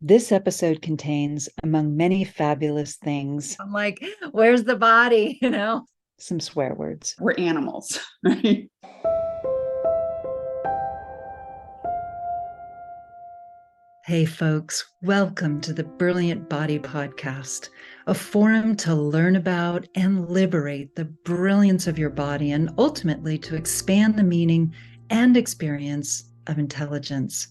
This episode contains, among many fabulous things, I'm like, where's the body? some swear words. We're animals, right? Hey, folks, welcome to the Brilliant Body Podcast, a forum to learn about and liberate the brilliance of your body and ultimately to expand the meaning and experience of intelligence.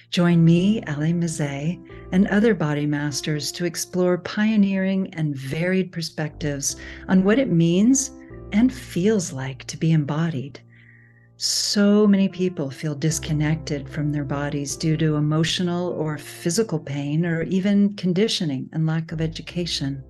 Join me, Mezey, and other body masters to explore pioneering and varied perspectives on what it means and feels like to be embodied. So many people feel disconnected from their bodies due to emotional or physical pain, or even conditioning and lack of education.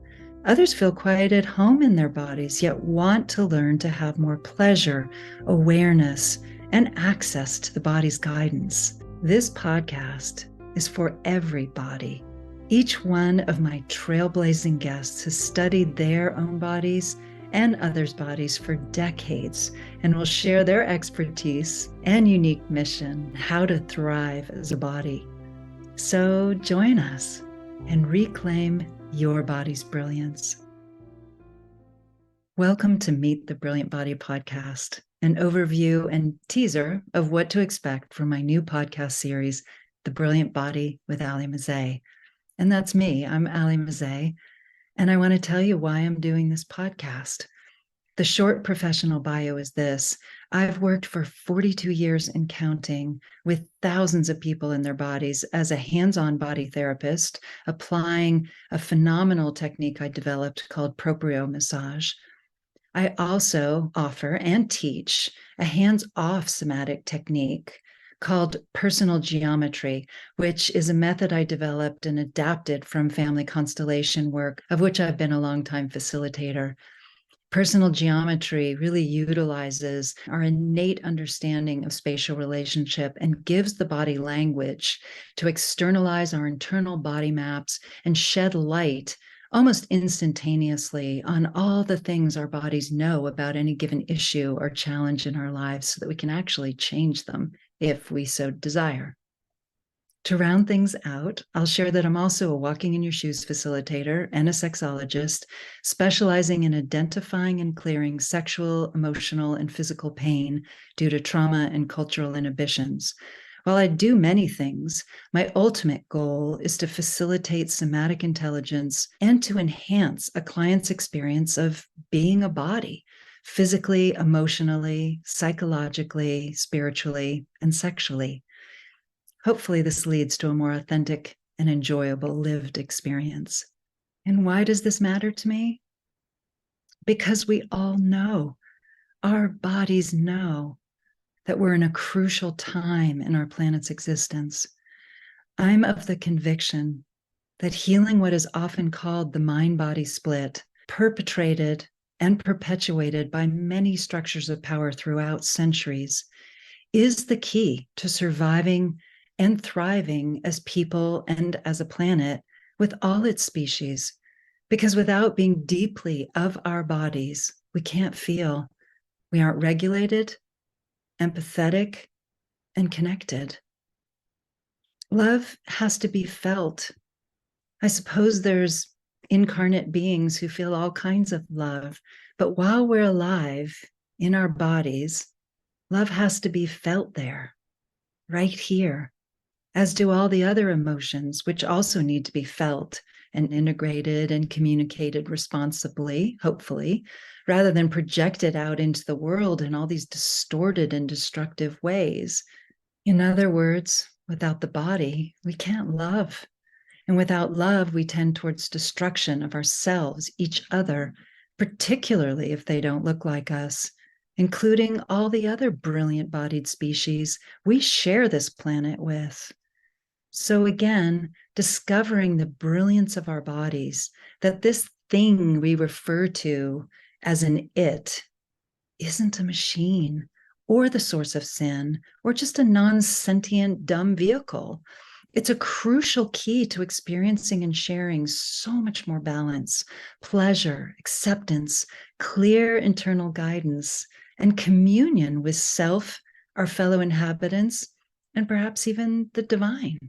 Others feel quite at home in their bodies, yet want to learn to have more pleasure, awareness, and access to the body's guidance. This podcast is for everybody. Each one of my trailblazing guests has studied their own bodies and others' bodies for decades and will share their expertise and unique mission, how to thrive as a body. So join us and reclaim your body's brilliance. Welcome to Meet the Brilliant Body Podcast, an overview and teaser of what to expect from my new podcast series, The Brilliant Body with Mezey. And that's me. I'm Mezey, and I want to tell you why I'm doing this podcast. The short professional bio is this. I've worked for 42 years and counting with thousands of people in their bodies as a hands-on body therapist, applying a phenomenal technique I developed called proprio massage. I also offer and teach a hands-off somatic technique called personal geometry, which is a method I developed and adapted from family constellation work, of which I've been a longtime facilitator. Personal geometry really utilizes our innate understanding of spatial relationship and gives the body language to externalize our internal body maps and shed light almost instantaneously on all the things our bodies know about any given issue or challenge in our lives so that we can actually change them if we so desire. To round things out, I'll share that I'm also a walking in your shoes facilitator and a sexologist, specializing in identifying and clearing sexual, emotional, and physical pain due to trauma and cultural inhibitions. While I do many things, my ultimate goal is to facilitate somatic intelligence and to enhance a client's experience of being a body, physically, emotionally, psychologically, spiritually, and sexually. Hopefully, this leads to a more authentic and enjoyable lived experience. And why does this matter to me? Because we all know, our bodies know, that we're in a crucial time in our planet's existence. I'm of the conviction that healing what is often called the mind-body split, perpetrated and perpetuated by many structures of power throughout centuries, is the key to surviving and thriving as people and as a planet with all its species. Because without being deeply of our bodies, we can't feel. We aren't regulated, empathetic, and connected. Love has to be felt. I suppose there's incarnate beings who feel all kinds of love, but while we're alive in our bodies, love has to be felt there, right here, as do all the other emotions, which also need to be felt and integrated and communicated responsibly, hopefully, rather than projected out into the world in all these distorted and destructive ways. In other words, without the body, we can't love. And without love, we tend towards destruction of ourselves, each other, particularly if they don't look like us, including all the other brilliant bodied species we share this planet with. So again, discovering the brilliance of our bodies, that this thing we refer to as an it isn't a machine or the source of sin or just a non-sentient dumb vehicle. It's a crucial key to experiencing and sharing so much more balance, pleasure, acceptance, clear internal guidance, and communion with self, our fellow inhabitants, and perhaps even the divine.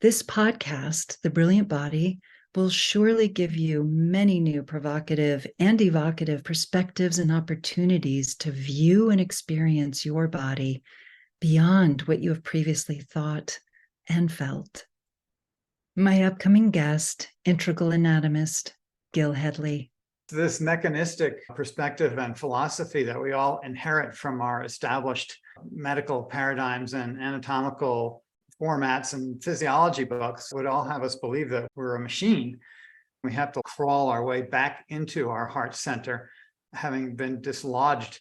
This podcast, The Brilliant Body, will surely give you many new provocative and evocative perspectives and opportunities to view and experience your body beyond what you have previously thought and felt. My upcoming guest, integral anatomist Gil Hedley. This mechanistic perspective and philosophy that we all inherit from our established medical paradigms and anatomical formats and physiology books would all have us believe that we're a machine. We have to crawl our way back into our heart center, having been dislodged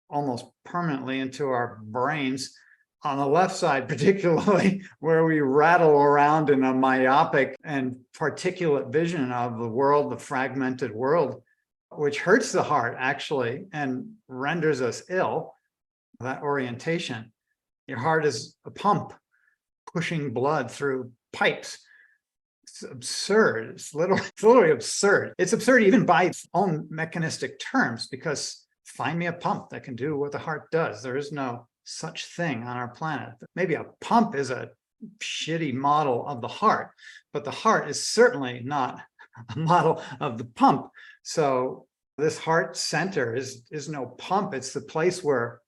almost permanently into our brains. On the left side, particularly, where we rattle around in a myopic and particulate vision of the world, the fragmented world, which hurts the heart, actually, and renders us ill, that orientation. Your heart is a pump pushing blood through pipes. It's absurd. It's literally absurd. It's absurd even by its own mechanistic terms, because find me a pump that can do what the heart does. There is no such thing on our planet. Maybe a pump is a shitty model of the heart, but the heart is certainly not a model of the pump. So this heart center is no pump. It's the place where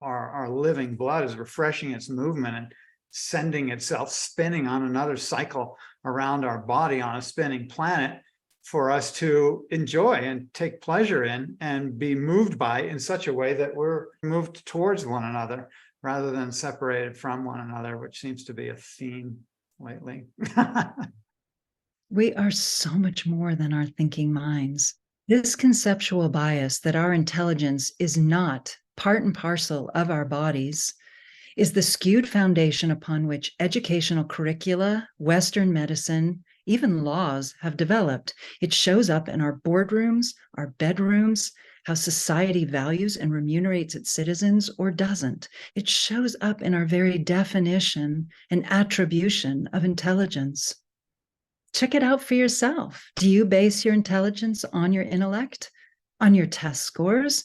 our living blood is refreshing its movement and sending itself spinning on another cycle around our body on a spinning planet for us to enjoy and take pleasure in and be moved by in such a way that we're moved towards one another rather than separated from one another, which seems to be a theme lately. We are so much more than our thinking minds. This conceptual bias that our intelligence is not part and parcel of our bodies is the skewed foundation upon which educational curricula, Western medicine, even laws have developed. It shows up in our boardrooms, our bedrooms, how society values and remunerates its citizens or doesn't. It shows up in our very definition and attribution of intelligence. Check it out for yourself. Do you base your intelligence on your intellect, on your test scores,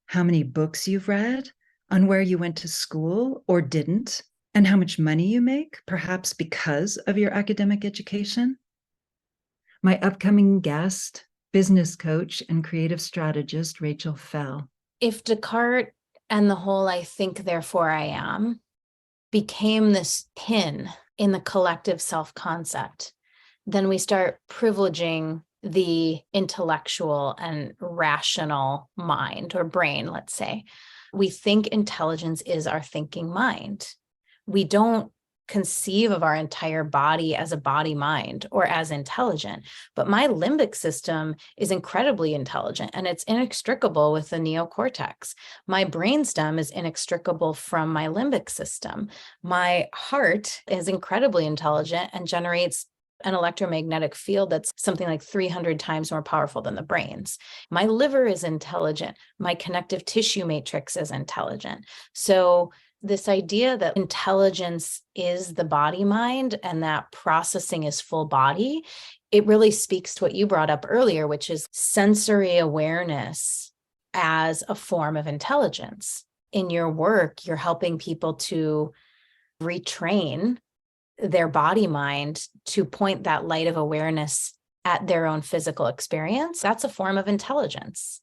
how many books you've read, on where you went to school or didn't, and how much money you make, perhaps because of your academic education? My upcoming guest, business coach and creative strategist, Rachel Fell. If Descartes and the whole I think, therefore I am became this pin in the collective self-concept, then we start privileging the intellectual and rational mind or brain, let's say. We think intelligence is our thinking mind. We don't conceive of our entire body as a body mind or as intelligent, but my limbic system is incredibly intelligent and it's inextricable with the neocortex. My brainstem is inextricable from my limbic system. My heart is incredibly intelligent and generates an electromagnetic field that's something like 300 times more powerful than the brain's. My liver is intelligent. My connective tissue matrix is intelligent. So this idea that intelligence is the body mind and that processing is full body, it really speaks to what you brought up earlier, which is sensory awareness as a form of intelligence. In your work, you're helping people to retrain their body mind to point that light of awareness at their own physical experience. That's a form of intelligence.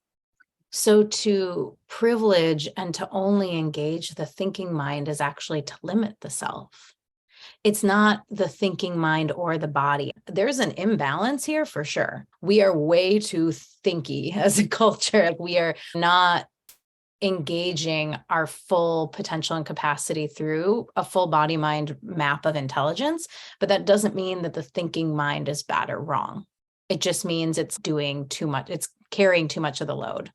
So to privilege and to only engage the thinking mind is actually to limit the self. It's not the thinking mind or the body. There's an imbalance here for sure. We are way too thinky as a culture. We are not engaging our full potential and capacity through a full body mind map of intelligence, but that doesn't mean that the thinking mind is bad or wrong. It just means it's doing too much. It's carrying too much of the load.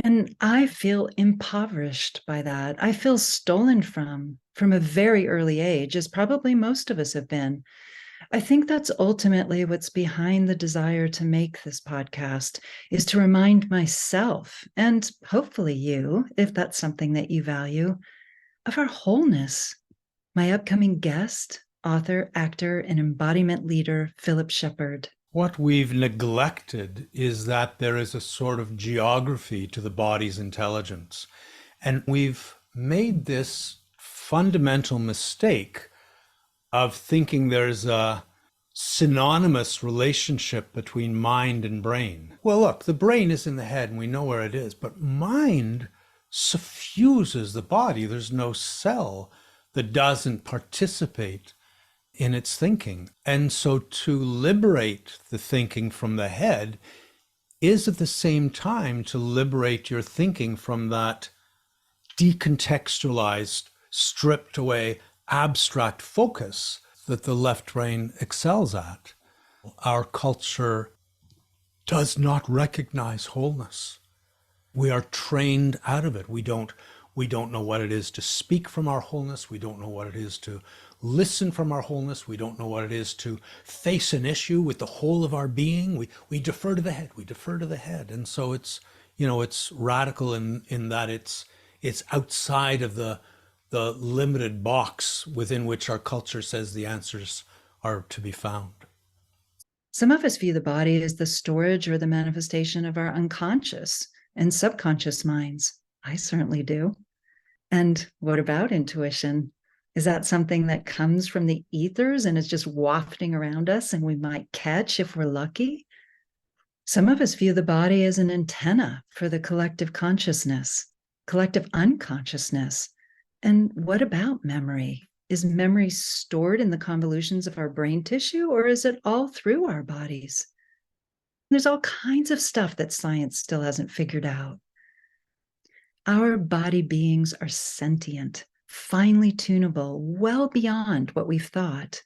And I feel impoverished by that. I feel stolen from a very early age, as probably most of us have been. I think that's ultimately what's behind the desire to make this podcast, is to remind myself, and hopefully you, if that's something that you value, of our wholeness. My upcoming guest, author, actor, and embodiment leader, Philip Shepherd. What we've neglected is that there is a sort of geography to the body's intelligence. And we've made this fundamental mistake of thinking there's a synonymous relationship between mind and brain. Well, look, the brain is in the head and we know where it is, but mind suffuses the body. There's no cell that doesn't participate in its thinking. And so to liberate the thinking from the head is at the same time to liberate your thinking from that decontextualized, stripped away, abstract focus that the left brain excels at. Our culture does not recognize wholeness. We are trained out of it. We don't know what it is to speak from our wholeness. We don't know what it is to listen from our wholeness. We don't know what it is to face an issue with the whole of our being. We defer to the head. We defer to the head. And so it's, it's radical in that it's outside of the limited box within which our culture says the answers are to be found. Some of us view the body as the storage or the manifestation of our unconscious and subconscious minds. I certainly do. And what about intuition? Is that something that comes from the ethers and is just wafting around us and we might catch if we're lucky? Some of us view the body as an antenna for the collective consciousness, collective unconsciousness. And what about memory? Is memory stored in the convolutions of our brain tissue, or is it all through our bodies? There's all kinds of stuff that science still hasn't figured out. Our body beings are sentient, finely tunable, well beyond what we've thought.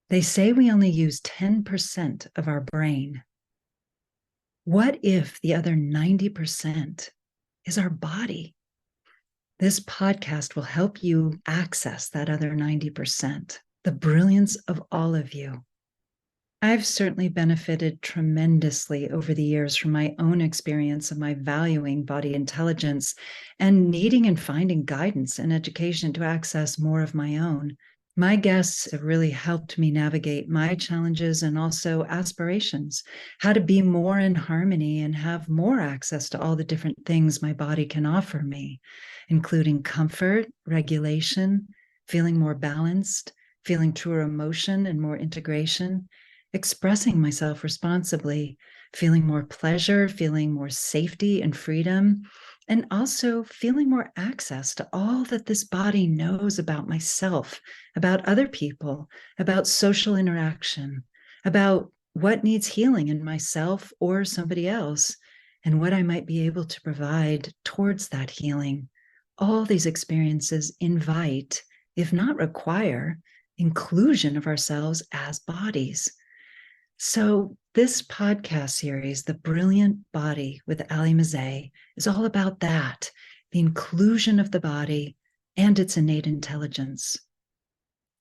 They say we only use 10% of our brain. What if the other 90% is our body? This podcast will help you access that other 90%, the brilliance of all of you. I've certainly benefited tremendously over the years from my own experience of my valuing body intelligence and needing and finding guidance and education to access more of my own. My guests have really helped me navigate my challenges and also aspirations, how to be more in harmony and have more access to all the different things my body can offer me, including comfort, regulation, feeling more balanced, feeling truer emotion and more integration, expressing myself responsibly, feeling more pleasure, feeling more safety and freedom, and also feeling more access to all that this body knows about myself, about other people, about social interaction, about what needs healing in myself or somebody else, and what I might be able to provide towards that healing. All these experiences invite, if not require, inclusion of ourselves as bodies. So this podcast series, The Brilliant Body with Ali Mezey, is all about that, the inclusion of the body and its innate intelligence.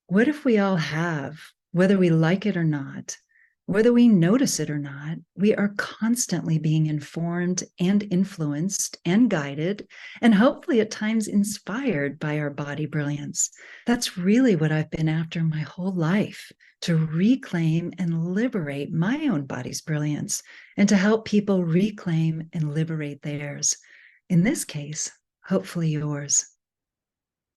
What if we all have, whether we like it or not, whether we notice it or not, we are constantly being informed and influenced and guided, and hopefully at times inspired by our body brilliance. That's really what I've been after my whole life, to reclaim and liberate my own body's brilliance and to help people reclaim and liberate theirs. In this case, hopefully yours.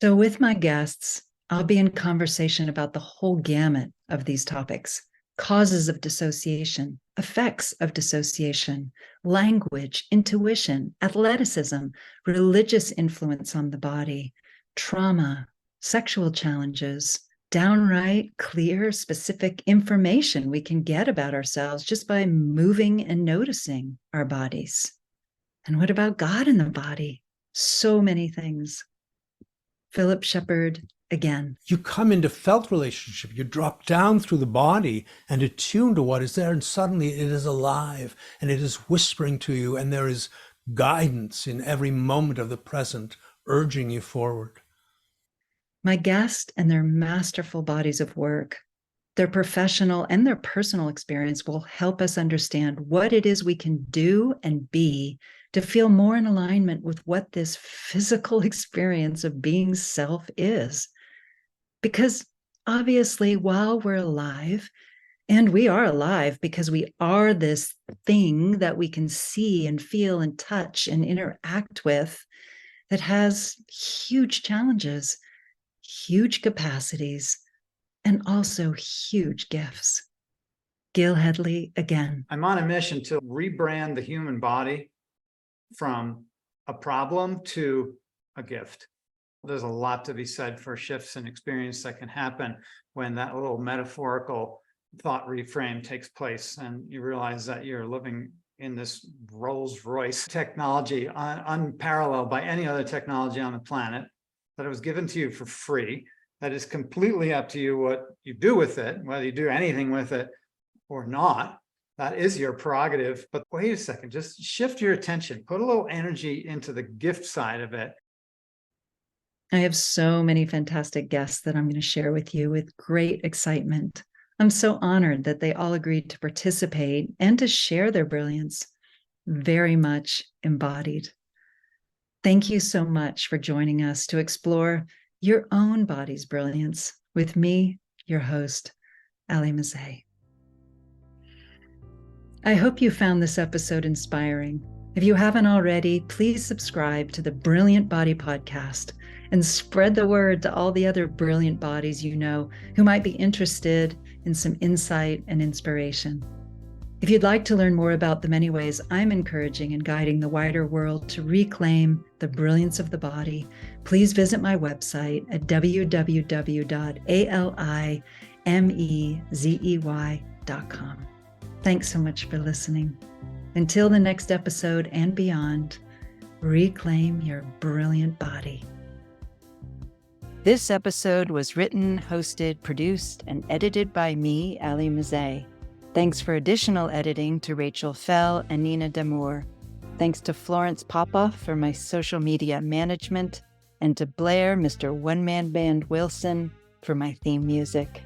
So with my guests, I'll be in conversation about the whole gamut of these topics: causes of dissociation, effects of dissociation, language, intuition, athleticism, religious influence on the body, trauma, sexual challenges, downright clear, specific information we can get about ourselves just by moving and noticing our bodies. And what about God in the body? So many things. Philip Shepherd, again. You come into felt relationship, you drop down through the body and attune to what is there, and suddenly it is alive and it is whispering to you, and there is guidance in every moment of the present, urging you forward. My guest and their masterful bodies of work, their professional and their personal experience will help us understand what it is we can do and be to feel more in alignment with what this physical experience of being self is. Because obviously, while we're alive, and we are alive because we are this thing that we can see and feel and touch and interact with, that has huge challenges, huge capacities, and also huge gifts. Gil Hedley again. I'm on a mission to rebrand the human body from a problem to a gift. There's a lot to be said for shifts in experience that can happen when that little metaphorical thought reframe takes place and you realize that you're living in this Rolls Royce technology, unparalleled by any other technology on the planet, that it was given to you for free, that is completely up to you what you do with it, whether you do anything with it or not. That is your prerogative. But wait a second, just shift your attention, put a little energy into the gift side of it. I have so many fantastic guests that I'm going to share with you with great excitement. I'm so honored that they all agreed to participate and to share their brilliance, very much embodied. Thank you so much for joining us to explore your own body's brilliance with me, your host, Ali Mezey. I hope you found this episode inspiring. If you haven't already, please subscribe to the Brilliant Body Podcast and spread the word to all the other brilliant bodies you know who might be interested in some insight and inspiration. If you'd like to learn more about the many ways I'm encouraging and guiding the wider world to reclaim the brilliance of the body, please visit my website at www.alimezey.com. Thanks so much for listening. Until the next episode and beyond, reclaim your brilliant body. This episode was written, hosted, produced, and edited by me, Ali Mezey. Thanks for additional editing to Rachel Fell and Nina Damour. Thanks to Florence Papa for my social media management, and to Blair, Mr. One Man Band Wilson, for my theme music.